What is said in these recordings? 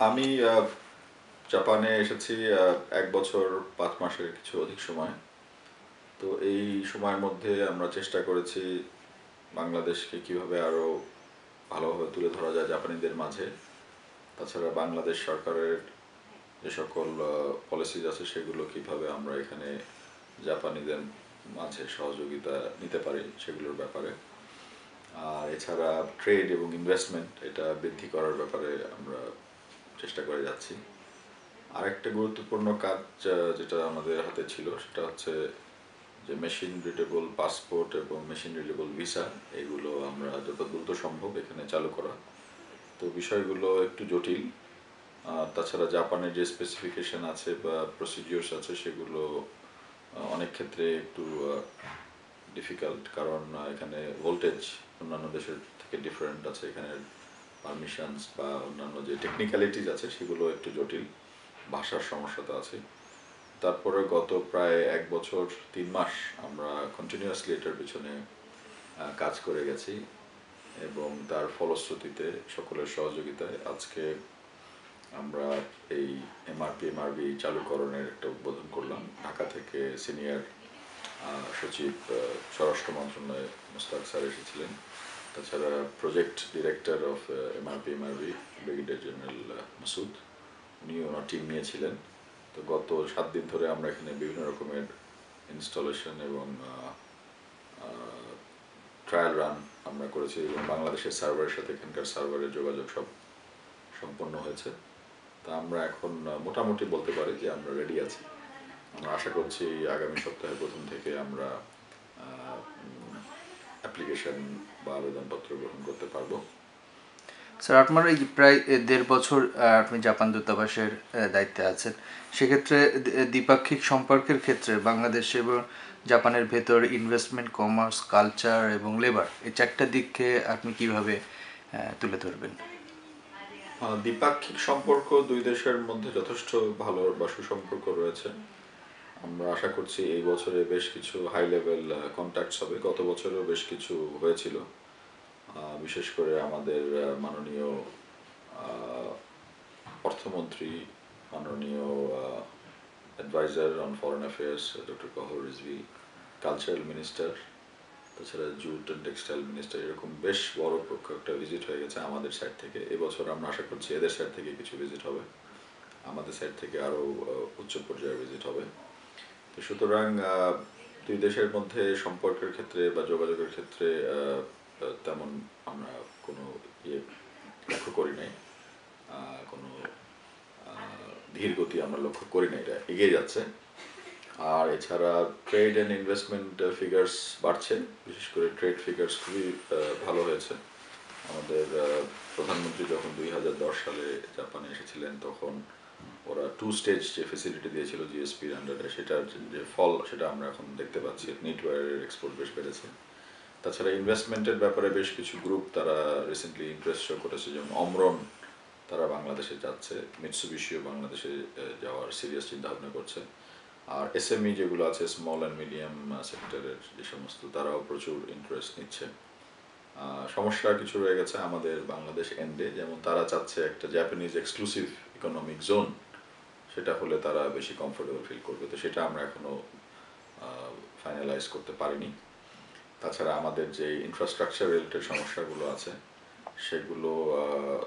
আমি জাপানে এসেছি ১ বছর ৫ মাসের কিছু অধিক সময়। তো এই সময়ের মধ্যে আমরা চেষ্টা করেছি বাংলাদেশকে কিভাবে আরো ভালোভাবে তুলে ধরা যায় জাপানিদের মাঝে। তাছাড়া বাংলাদেশ সরকারের যে সকল পলিসিজ আছে সেগুলো কিভাবে আমরা এখানে জাপানিদের মাঝে সহযোগিতা নিতে পারি সেগুলোর ব্যাপারে। আর এছাড়া ট্রেড এবং ইনভেস্টমেন্ট এটা বৃদ্ধি করার ব্যাপারে আমরা চেষ্টা করে যাচ্ছি। আরেকটা গুরুত্বপূর্ণ কাজ যেটা আমাদের হাতে ছিল সেটা হচ্ছে যে মেশিন রিডেবল পাসপোর্ট এবং মেশিন রিডেবল ভিসা, এগুলো আমরা যত দ্রুত সম্ভব এখানে চালু করা। তো বিষয়গুলো একটু জটিল। তাছাড়া জাপানের যে স্পেসিফিকেশন আছে বা প্রসিডিওর্স আছে সেগুলো অনেক ক্ষেত্রে একটু ডিফিকাল্ট, কারণ এখানে ভোল্টেজ অন্যান্য দেশের থেকে ডিফারেন্ট আছে। এখানে পারমিশনস বা অন্যান্য যে টেকনিক্যালিটিস আছে সেগুলো একটু জটিল। ভাষার সমস্যা তো আছে। তারপরে গত প্রায় ১ বছর ৩ মাস আমরা কন্টিনিউয়াসলি এটার পিছনে কাজ করে গেছি এবং তার ফলশ্রুতিতে সকলের সহযোগিতায় আজকে আমরা এই এমআরবি চালুকরণের একটা উদ্বোধন করলাম। ঢাকা থেকে সিনিয়র সচিব স্বরাষ্ট্র মন্ত্রণালয়ে মুস্তাক স্যার এসেছিলেন। তাছাড়া project director of MRB brigadier general Masud, উনি ওনার টিম নিয়েছিলেন। তো গত ৭ দিন ধরে আমরা এখানে বিভিন্ন রকমের ইনস্টলেশন এবং ট্রায়াল রান আমরা করেছি এবং বাংলাদেশের সার্ভারের সাথে এখানকার সার্ভারের যোগাযোগ সব সম্পন্ন হয়েছে। তা আমরা এখন মোটামুটি বলতে পারি যে আমরা রেডি আছি। আমরা আশা করছি আগামী সপ্তাহের প্রথম থেকে আমরা অ্যাপ্লিকেশন বা আবেদনপত্র গ্রহণ করতে পারবো। স্যার, আপনার এই প্রায় ১.৫ বছর আপনি জাপান দূতাবাসের দায়িত্বে আছেন। সেক্ষেত্রে দ্বিপাক্ষিক সম্পর্কের ক্ষেত্রে বাংলাদেশ এবং জাপানের ভেতর ইনভেস্টমেন্ট, কমার্স, কালচার এবং লেবার, এই ৪টা দিককে আপনি কিভাবে তুলে ধরবেন? দ্বিপাক্ষিক সম্পর্ক দুই দেশের মধ্যে যথেষ্ট ভালো বা সুসম্পর্ক রয়েছে। আমরা আশা করছি এই বছরে বেশ কিছু হাই লেভেল কন্ট্যাক্টস হবে। গত বছরেও বেশ কিছু হয়েছিল। বিশেষ করে আমাদের মাননীয় অর্থমন্ত্রী, মাননীয় adviser on foreign affairs doctor Gohar Rizvi, cultural minister, তাছাড়া জুট অ্যান্ড টেক্সটাইল মিনিস্টার, এরকম বেশ বড় একটা ভিজিট হয়ে গেছে আমাদের সাইড থেকে। এবছর আমরা আশা করছি এদের সাইড থেকে কিছু ভিজিট হবে, আমাদের সাইড থেকে আরও উচ্চ পর্যায়ের ভিজিট হবে। তো সুতরাং দুই দেশের মধ্যে সম্পর্কের ক্ষেত্রে বা যোগাযোগের ক্ষেত্রে তেমন আমরা কোনো ইয়ে লক্ষ্য করি নাই, কোনো ধীর গতি আমরা লক্ষ্য করি না, এটা এগিয়ে যাচ্ছে। আর এছাড়া ট্রেড অ্যান্ড ইনভেস্টমেন্ট ফিগার্স বাড়ছে, বিশেষ করে ট্রেড ফিগার্স খুবই ভালো হয়েছে। আমাদের প্রধানমন্ত্রী যখন ২০১০ সালে জাপানে এসেছিলেন তখন ওরা 2 স্টেজ যে ফেসিলিটি দিয়েছিল জিএসপির আন্ডারে, সেটার যে ফল সেটা আমরা এখন দেখতে পাচ্ছি। নিটওয়্যারের এক্সপোর্ট বেশ বেড়েছে। তাছাড়া ইনভেস্টমেন্টের ব্যাপারে বেশ কিছু গ্রুপ তারা রিসেন্টলি ইন্টারেস্ট শো করেছে, যেমন অমরন তারা বাংলাদেশে যাচ্ছে, মিৎসুবিশিও বাংলাদেশে যাওয়ার সিরিয়াস চিন্তাভাবনা করছে। আর এসএমই যেগুলো আছে, স্মল অ্যান্ড মিডিয়াম সেক্টরের যে সমস্ত, তারাও প্রচুর ইন্টারেস্ট নিচ্ছে। সমস্যা কিছু রয়ে গেছে আমাদের বাংলাদেশ এন্ডে, যেমন তারা চাচ্ছে একটা জাপানিজ এক্সক্লুসিভ ইকোনমিক জোন, সেটা হলে তারা বেশি কমফোর্টেবল ফিল করবে। তো সেটা আমরা এখনও ফাইনালাইজ করতে পারিনি। তাছাড়া আমাদের যে ইনফ্রাস্ট্রাকচার রিলেটেড সমস্যাগুলো আছে সেগুলো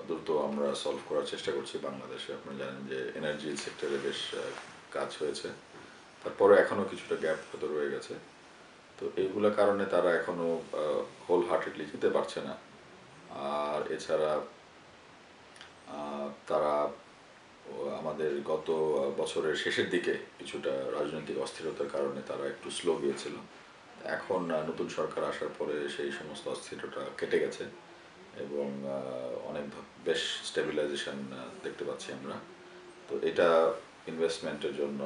দ্রুত আমরা সলভ করার চেষ্টা করছি বাংলাদেশে। আপনারা জানেন যে এনার্জি সেক্টরে বেশ কাজ হয়েছে, তারপরে এখনও কিছুটা গ্যাপ হয়তো রয়ে গেছে। তো এইগুলোর কারণে তারা এখনও হোল হার্টেডলি যেতে পারছে না। আর এছাড়া তারা আমাদের গত বছরের শেষের দিকে কিছুটা রাজনৈতিক অস্থিরতার কারণে তারা একটু স্লো গিয়েছিল। এখন নতুন সরকার আসার পরে সেই সমস্ত অস্থিরতা কেটে গেছে এবং অনেক বেশ স্টেবিলাইজেশন দেখতে পাচ্ছি আমরা। তো এটা ইনভেস্টমেন্টের জন্য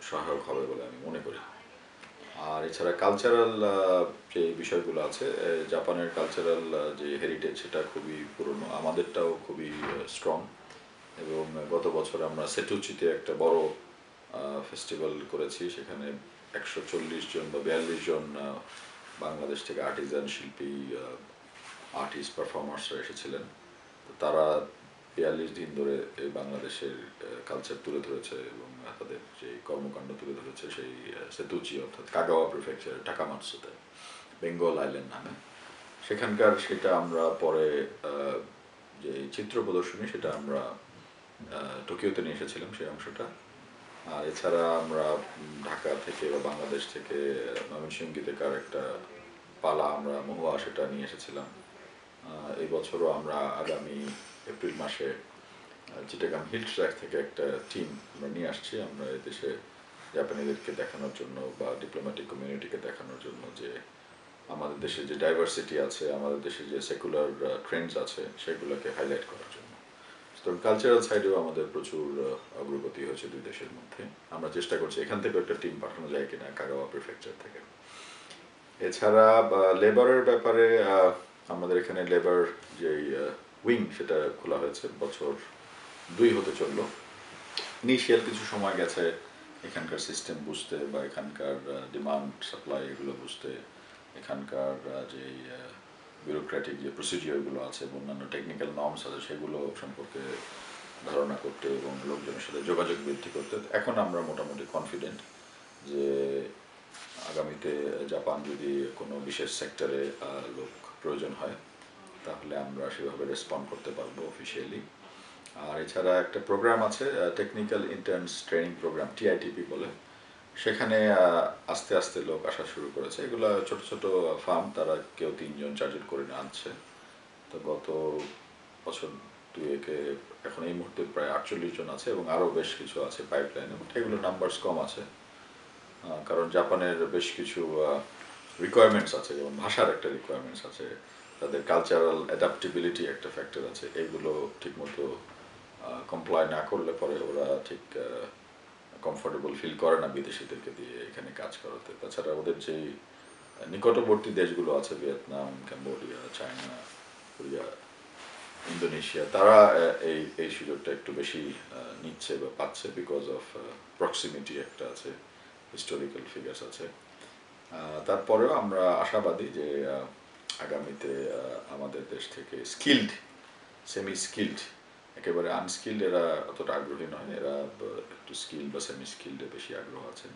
সহায়ক হবে বলে আমি মনে করি। আর এছাড়া কালচারাল যে বিষয়গুলো আছে, জাপানের কালচারাল যে হেরিটেজ সেটা খুবই পুরনো, আমাদেরটাও খুবই স্ট্রং। এবং গত বছর আমরা সেটুচিতে একটা বড় ফেস্টিভ্যাল করেছি, সেখানে ১৪০ জন বা ৪২ জন বাংলাদেশ থেকে আর্টিজান শিল্পী, আর্টিস্ট, পারফর্মার্সরা এসেছিলেন। তো তারা 42 দিন ধরে এই বাংলাদেশের কালচার তুলে ধরেছে এবং তাদের যে কর্মকাণ্ড তুলে ধরেছে সেই সেতুচি অর্থাৎ কাগাওয়া প্রিফেকচারের টাকামাতসুতে, বেঙ্গল আইল্যান্ড নামে। সেখানকার সেটা আমরা পরে যে চিত্র প্রদর্শনী সেটা আমরা টোকিওতে নিয়ে এসেছিলাম সেই অংশটা। আর এছাড়া আমরা ঢাকা থেকে বা বাংলাদেশ থেকে ময়মনসিংহীতেকার একটা পালা আমরা মহুয়া সেটা নিয়ে এসেছিলাম। এই বছরও আমরা আগামী এপ্রিল মাসে চিটাগাং হিল ট্র্যাক থেকে একটা টিম আমরা নিয়ে আসছি। আমরা এদেশে জাপানিদেরকে দেখানোর জন্য বা ডিপ্লোম্যাটিক কমিউনিটিকে দেখানোর জন্য যে আমাদের দেশে যে ডাইভার্সিটি আছে, আমাদের দেশে যে সেকুলার ট্রেন্ডস আছে সেগুলোকে হাইলাইট করার জন্য। তো কালচারাল সাইডেও আমাদের প্রচুর অগ্রগতি হয়েছে দুই দেশের মধ্যে। আমরা চেষ্টা করছি এখান থেকে একটা টিম পাঠানো যায় কিনা কাগাওয়া প্রিফেকচার থেকে। এছাড়া লেবারের ব্যাপারে আমাদের এখানে লেবার যে উইং সেটা খোলা হয়েছে, বছর 2 হতে চললো। ইনিশিয়াল কিছু সময় গেছে এখানকার সিস্টেম বুঝতে বা এখানকার ডিমান্ড সাপ্লাই এগুলো বুঝতে, এখানকার যে বিউরোক্রেটিক যে প্রসিডিওরগুলো আছে এবং অন্যান্য টেকনিক্যাল নর্মস আছে সেগুলো সম্পর্কে ধারণা করতে এবং লোকজনের সাথে যোগাযোগ বৃদ্ধি করতে। এখন আমরা মোটামুটি কনফিডেন্ট যে আগামীতে জাপান যদি কোনো বিশেষ সেক্টরে লোক প্রয়োজন হয় তাহলে আমরা সেভাবে রেসপন্ড করতে পারবো অফিসিয়ালি। আর এছাড়া একটা প্রোগ্রাম আছে technical interns training program, TITP বলে। সেখানে আস্তে আস্তে লোক আসা শুরু করেছে। এগুলো ছোট ছোট ফার্ম, তারা কেউ 3 জন 4 জন করে আনছে। তো গত বছর 2 এখন এই মুহূর্তে প্রায় 48 জন আছে এবং আরও বেশ কিছু আছে পাইপলাইনে। এগুলো নাম্বারস কম আছে কারণ জাপানের বেশ কিছু রিকোয়ারমেন্টস আছে, যেমন ভাষার একটা রিকোয়ারমেন্টস আছে, তাদের কালচারাল অ্যাডাপ্টেবিলিটি একটা ফ্যাক্টর আছে। এগুলো ঠিকমতো কমপ্লাই না করলে পরে ওরা ঠিক কমফোর্টেবল ফিল করে না বিদেশিদেরকে দিয়ে এখানে কাজ করাতে। তাছাড়া ওদের যে নিকটবর্তী দেশগুলো আছে, Vietnam, Cambodia, China, Korea, Indonesia, তারা এই সুযোগটা একটু বেশি নিচ্ছে বা পাচ্ছে বিকজ অফ প্রক্সিমিটি একটা আছে, হিস্টোরিক্যাল ফিগার্স আছে। তারপরেও আমরা আশাবাদী যে আগামীতে আমাদের দেশ থেকে স্কিল্ড, সেমি স্কিল্ড, একেবারে আনস্কিল্ড এরা অতটা আগ্রহী নয়, এরা একটু স্কিল বা সেমি স্কিল্ডে বেশি আগ্রহ আছে।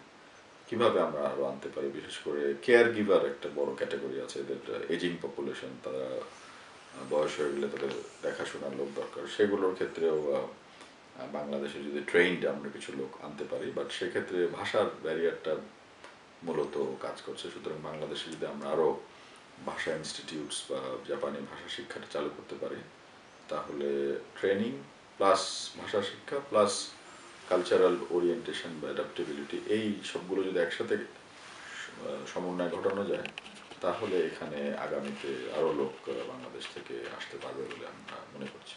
কিভাবে আমরা আরও আনতে পারি, বিশেষ করে কেয়ার গিভার একটা বড় ক্যাটাগরি আছে, এদের এজিং পপুলেশন, তারা বয়স হয়ে গেলে তাদের দেখাশোনার লোক দরকার। সেগুলোর ক্ষেত্রেও বাংলাদেশে যদি ট্রেইনড আমরা কিছু লোক আনতে পারি, বাট সেক্ষেত্রে ভাষার ব্যারিয়ারটা মূলত কাজ করছে। সুতরাং বাংলাদেশে যদি আমরা আরও ভাষা ইনস্টিটিউটস বা জাপানি ভাষা শিক্ষাটা চালু করতে পারি তাহলে ট্রেনিং প্লাস ভাষা শিক্ষা প্লাস কালচারাল ওরিয়েন্টেশন বা অ্যাডাপ্টেবিলিটি, এই সবগুলো যদি একসাথে সমন্বয় ঘটানো যায় তাহলে এখানে আগামীতে আরও লোক বাংলাদেশ থেকে আসতে পারবে বলে আমরা মনে করছি।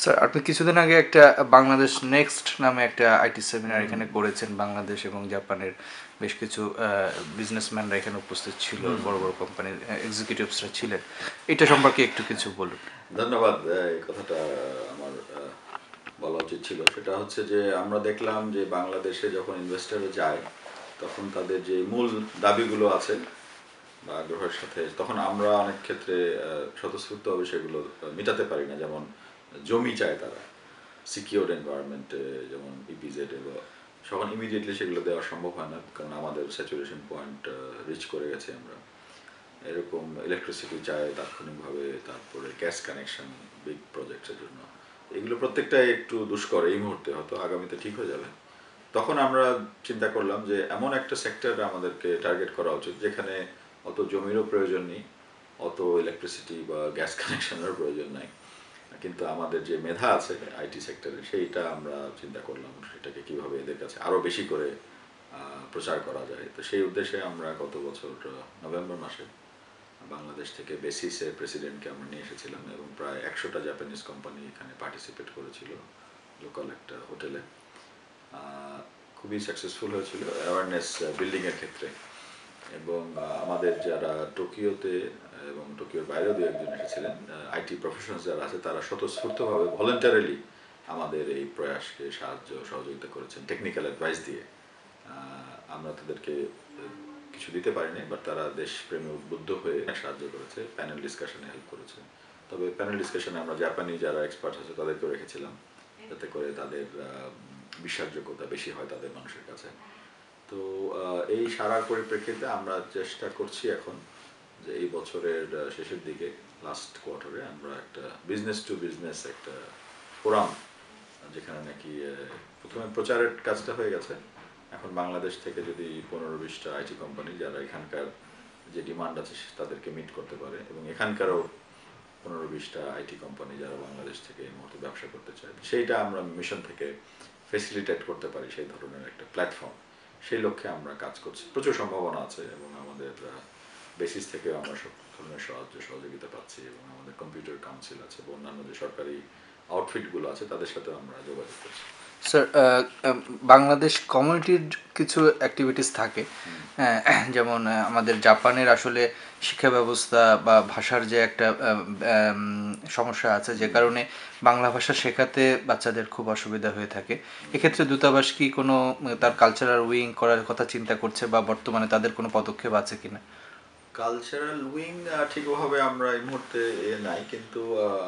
স্যার, আপনি কিছুদিন আগে একটা বাংলাদেশ নেক্সট নামে একটা আইটি সেমিনার এখানে করেছেন। বাংলাদেশ এবং জাপানের বেশ কিছু বিজনেসম্যানরা এখানে উপস্থিত ছিল, বড় বড় কোম্পানির এক্সিকিউটিভসরা ছিলেন। এটা সম্পর্কে একটু কিছু বলুন। ধন্যবাদ। এই কথাটা আমার বলা উচিত ছিল। সেটা হচ্ছে যে আমরা দেখলাম যে বাংলাদেশে যখন ইনভেস্টররা যায় তখন তাদের যে মূল দাবিগুলো আছে বা আগ্রহের সাথে, তখন আমরা অনেক ক্ষেত্রে স্বতঃস্ফূর্তভাবে সেগুলো মেটাতে পারি না। যেমন জমি চায় তারা, সিকিউর এনভায়রনমেন্টে, যেমন ইপিজেড, এবং তখন ইমিডিয়েটলি সেগুলো দেওয়া সম্ভব হয় না কারণ আমাদের স্যাচুরেশন পয়েন্ট রিচ করে গেছি আমরা। এরকম ইলেকট্রিসিটি চায় তাৎক্ষণিকভাবে, তারপরে গ্যাস কানেকশন বিগ প্রজেক্টের জন্য। এগুলো প্রত্যেকটাই একটু দুষ্কর, এই মুহূর্তে হয়তো আগামীতে ঠিক হয়ে যাবে। তখন আমরা চিন্তা করলাম যে এমন একটা সেক্টর আমাদেরকে টার্গেট করা উচিত যেখানে অত জমিরও প্রয়োজন নেই, অত ইলেকট্রিসিটি বা গ্যাস কানেকশনেরও প্রয়োজন নাই, কিন্তু আমাদের যে মেধা আছে আইটি সেক্টরে সেইটা আমরা চিন্তা করলাম সেটাকে কীভাবে এদের কাছে আরও বেশি করে প্রচার করা যায়। তো সেই উদ্দেশ্যে আমরা গত বছর নভেম্বর মাসে বাংলাদেশ থেকে বেসিসের প্রেসিডেন্টকে আমরা নিয়ে এসেছিলাম এবং প্রায় 100টা জাপানিজ কোম্পানি এখানে পার্টিসিপেট করেছিল লোকাল একটা হোটেলে। খুবই সাকসেসফুল হয়েছিল অ্যাওয়ারনেস বিল্ডিংয়ের ক্ষেত্রে। এবং আমাদের যারা টোকিওতে এবং টোকিওর বাইরেও 2-1 জন এসেছিলেন আইটি প্রফেশনালস যারা আছে, তারা স্বতঃস্ফূর্তভাবে ভলেন্টারিলি আমাদের এই প্রয়াসকে সাহায্য সহযোগিতা করেছেন টেকনিক্যাল অ্যাডভাইস দিয়ে। আমরা তাদেরকে কিছু দিতে পারিনি, বাট তারা দেশপ্রেমে উদ্বুদ্ধ হয়ে সাহায্য করেছে, প্যানেল ডিসকাশনে হেল্প করেছে। তবে প্যানেল ডিসকাশনে আমরা জাপানি যারা এক্সপার্ট আছে তাদেরকেও রেখেছিলাম, যাতে করে তাদের বিশ্বাসযোগ্যতা বেশি হয় তাদের মানুষের কাছে। তো এই সারার পরিপ্রেক্ষিতে আমরা চেষ্টা করছি এখন যে এই বছরের শেষের দিকে লাস্ট কোয়ার্টারে আমরা একটা বিজনেস টু বিজনেস একটা ফোরাম, যেখানে নাকি প্রথমে প্রচারের কাজটা হয়ে গেছে, এখন বাংলাদেশ থেকে যদি 15-20টা আইটি কোম্পানি যারা এখানকার যে ডিমান্ড আছে তাদেরকে মিট করতে পারে, এবং এখানকারও 15-20টা আইটি কোম্পানি যারা বাংলাদেশ থেকে এই মুহূর্তে ব্যবসা করতে চায়, সেইটা আমরা মিশন থেকে ফেসিলিটেট করতে পারি, সেই ধরনের একটা প্ল্যাটফর্ম, সেই লক্ষ্যে আমরা কাজ করছি। প্রচুর সম্ভাবনা আছে এবং আমাদের বেসিস থেকে আমরা সব ধরনের সাহায্য সহযোগিতা পাচ্ছি, এবং আমাদের কম্পিউটার কাউন্সিল আছে বা অন্যান্য যে সরকারি আউটফিটগুলো আছে তাদের সাথে আমরা যোগাযোগ করছি। স্যার, বাংলাদেশ কমিউনিটির কিছু অ্যাক্টিভিটিস থাকে, যেমন আমাদের জাপানের আসলে শিক্ষা ব্যবস্থা বা ভাষার যে একটা সমস্যা আছে, যে কারণে বাংলা ভাষা শেখাতে বাচ্চাদের খুব অসুবিধা হয়ে থাকে। এক্ষেত্রে দূতাবাস কি কোনো তার কালচারাল উইং করার কথা চিন্তা করছে, বা বর্তমানে তাদের কোনো পদক্ষেপ আছে কিনা? কালচারাল উইং ঠিকভাবে আমরা এই মুহূর্তে নাই, কিন্তু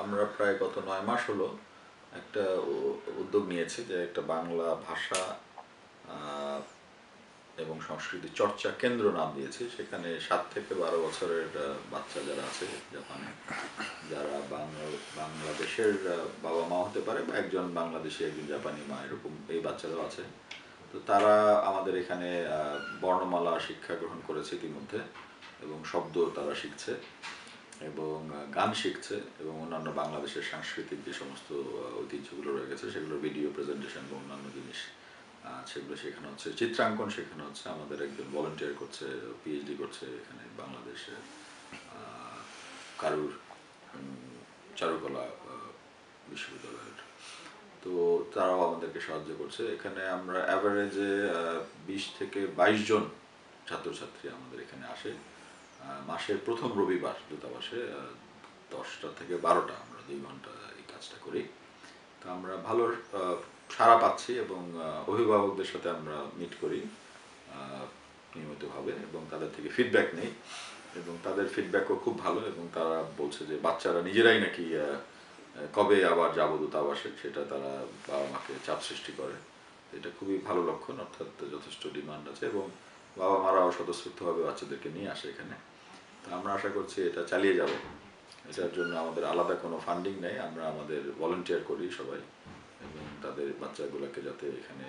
আমরা প্রায় গত 9 মাস হলো একটা উদ্যোগ নিয়েছি যে একটা বাংলা ভাষা এবং সংস্কৃতি চর্চা কেন্দ্র নাম দিয়েছি। সেখানে 7 থেকে 12 বছরের বাচ্চা যারা আছে জাপানে, যারা বাংলাদেশের বাবা মা হতে পারে, বা একজন বাংলাদেশি একজন জাপানি মা, এরকম এই বাচ্চারাও আছে। তো তারা আমাদের এখানে বর্ণমালা শিক্ষা গ্রহণ করেছে ইতিমধ্যে, এবং শব্দ তারা শিখছে এবং গান শিখছে, এবং অন্যান্য বাংলাদেশের সাংস্কৃতিক যে সমস্ত ঐতিহ্যগুলো রয়ে গেছে সেগুলোর ভিডিও প্রেজেন্টেশন বা অন্যান্য জিনিস সেগুলো শেখানো হচ্ছে। চিত্রাঙ্কন শেখানো হচ্ছে, আমাদের একজন ভলেন্টিয়ার করছে, পিএইচডি করছে এখানে বাংলাদেশে কারুর চারুকলা বিশ্ববিদ্যালয়ের। তো তারাও আমাদেরকে সাহায্য করছে। এখানে আমরা অ্যাভারেজে 20 থেকে 22 জন ছাত্রছাত্রী আমাদের এখানে আসে মাসের প্রথম রবিবার দূতাবাসে 10টা থেকে 12টা, আমরা 2 ঘন্টা এই কাজটা করি। তো আমরা ভালো সাড়া পাচ্ছি, এবং অভিভাবকদের সাথে আমরা মিট করি নিয়মিতভাবে এবং তাদের থেকে ফিডব্যাক নেই, এবং তাদের ফিডব্যাকও খুব ভালো, এবং তারা বলছে যে বাচ্চারা নিজেরাই নাকি কবে আবার যাব দূতাবাসে সেটা তারা বাবা মাকে চাপ সৃষ্টি করে। এটা খুবই ভালো লক্ষণ, অর্থাৎ যথেষ্ট ডিমান্ড আছে, এবং বাবা মারাও স্বতঃস্ফূর্তভাবে বাচ্চাদেরকে নিয়ে আসে এখানে। তো আমরা আশা করছি এটা চালিয়ে যাব। এটার জন্য আমাদের আলাদা কোনো ফান্ডিং নেই, আমরা আমাদের ভলেন্টিয়ার করি সবাই, এবং তাদের বাচ্চাগুলোকে যাতে এখানে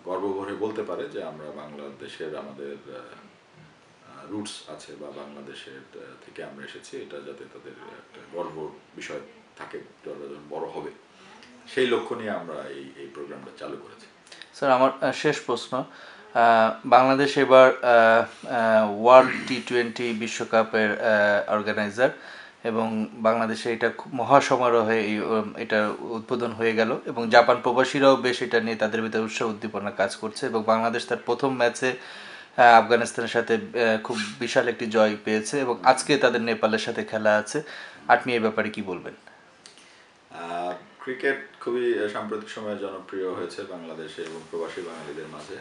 গর্ব ভরে বলতে পারে যে আমরা বাংলাদেশের আমাদের রুটস আছে বা বাংলাদেশের থেকে আমরা এসেছি, এটা যাতে তাদের একটা গর্ব বিষয় থাকে যখন বড় হবে, সেই লক্ষ্য নিয়ে আমরা এই প্রোগ্রামটা চালু করেছি। স্যার, আমার শেষ প্রশ্ন, বাংলাদেশ এবার ওয়ার্ল্ড T20 বিশ্বকাপের অর্গানাইজার, এবং বাংলাদেশে এটা খুব মহাসমারোহে এটা উদ্বোধন হয়ে গেল, এবং জাপান প্রবাসীরাও বেশ এটা নিয়ে তাদের ভিতরে উৎসাহ উদ্দীপনা কাজ করছে, এবং বাংলাদেশ তার প্রথম ম্যাচে আফগানিস্তানের সাথে খুব বিশাল একটি জয় পেয়েছে, এবং আজকে তাদের নেপালের সাথে খেলা আছে। আপনি এই ব্যাপারে কি বলবেন? ক্রিকেট খুবই সাম্প্রতিক সময়ে জনপ্রিয় হয়েছে বাংলাদেশে এবং প্রবাসী বাঙালিদের মাঝে।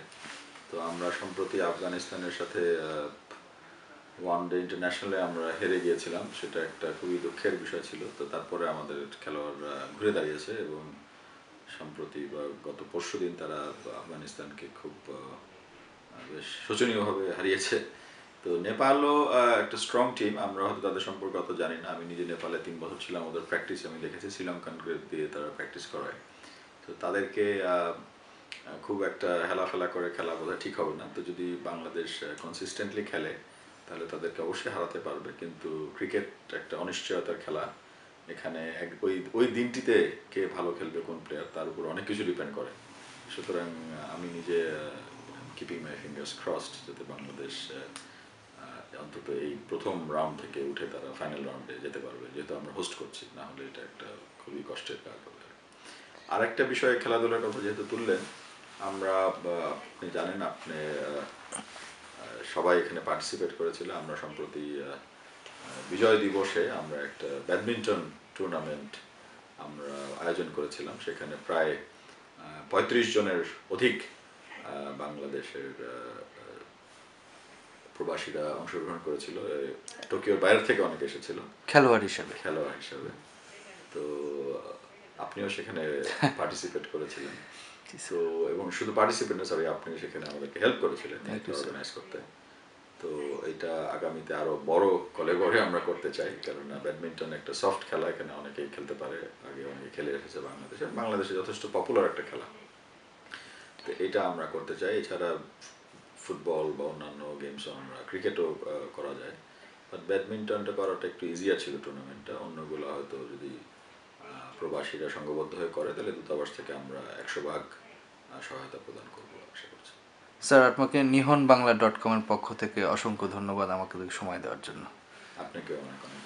তো আমরা সম্প্রতি আফগানিস্তানের সাথে ওয়ানডে ইন্টারন্যাশনালে আমরা হেরে গিয়েছিলাম, সেটা একটা খুবই দুঃখের বিষয় ছিল। তো তারপরে আমাদের খেলোয়াড়রা ঘুরে দাঁড়িয়েছে, এবং সম্প্রতি বা গত পরশু দিন তারা আফগানিস্তানকে খুব বেশ শোচনীয়ভাবে হারিয়েছে। তো নেপালও একটা স্ট্রং টিম, আমরা হয়তো তাদের সম্পর্কে অত জানি না। আমি নিজে নেপালে 3 বছর ছিলাম, ওদের প্র্যাকটিস আমি দেখেছি, শ্রীলঙ্কানকে দিয়ে তারা প্র্যাকটিস করায়। তো তাদেরকে খুব একটা হেলাফেলা করে খেলা বোধহয় ঠিক হবে না। তো যদি বাংলাদেশ কনসিস্টেন্টলি খেলে তাহলে তাদেরকে অবশ্যই হারাতে পারবে, কিন্তু ক্রিকেট একটা অনিশ্চয়তার খেলা। এখানে ওই দিনটিতে কে ভালো খেলবে, কোন প্লেয়ার, তার উপর অনেক কিছু ডিপেন্ড করে। সুতরাং আমি নিজে কিপিং মাই ফিঙ্গার্স ক্রসড যাতে বাংলাদেশ অন্তত এই প্রথম রাউন্ড থেকে উঠে তারা ফাইনাল রাউন্ডে যেতে পারবে, যেহেতু আমরা হোস্ট করছি, না হলে এটা একটা খুবই কষ্টের কাজ হবে। আরেকটা বিষয়ে খেলাধুলার কথা যেহেতু তুললেন, আমরা আপনি জানেন, আপনি সবাই এখানে পার্টিসিপেট করেছিল। আমরা সম্প্রতি বিজয় দিবসে আমরা একটা ব্যাডমিন্টন টুর্নামেন্ট আমরা আয়োজন করেছিলাম। সেখানে প্রায় 35 জনের অধিক বাংলাদেশের প্রবাসীরা অংশগ্রহণ করেছিল, টোকিওর বাইরে থেকে অনেক এসেছিল খেলোয়াড় হিসাবে। তো আপনিও সেখানে পার্টিসিপেট করেছিলেন। তো এবং শুধু পার্টিসিপেট না, সরি, আপনি সেখানে আমাদেরকে হেল্প করেছিলেন অর্গানাইজ করতে। তো এটা আগামীতে আরো বড় কলেবরে আমরা করতে চাই, কারণ ব্যাডমিন্টন একটা সফট খেলা, এখানে অনেকেই খেলতে পারে, আগে অনেকে খেলে এসেছে বাংলাদেশে যথেষ্ট পপুলার একটা খেলা। তো এটা আমরা করতে চাই। এছাড়া ফুটবল বা অন্যান্য গেমসও আমরা, ক্রিকেটও করা যায়, বাট ব্যাডমিন্টনটা করাটা একটু ইজিয়ার ছিল টুর্নামেন্টটা। অন্যগুলো হয়তো যদি প্রবাসীরা সংঘবদ্ধ হয়ে করে তাহলে দূতাবাস থেকে আমরা 100% সহায়তা প্রদান করবো আশা করছি। স্যার, আপনাকে nihonbangla.com এর পক্ষ থেকে অসংখ্য ধন্যবাদ আমাকে সময় দেওয়ার জন্য। আপনাকেও অনেক অনেক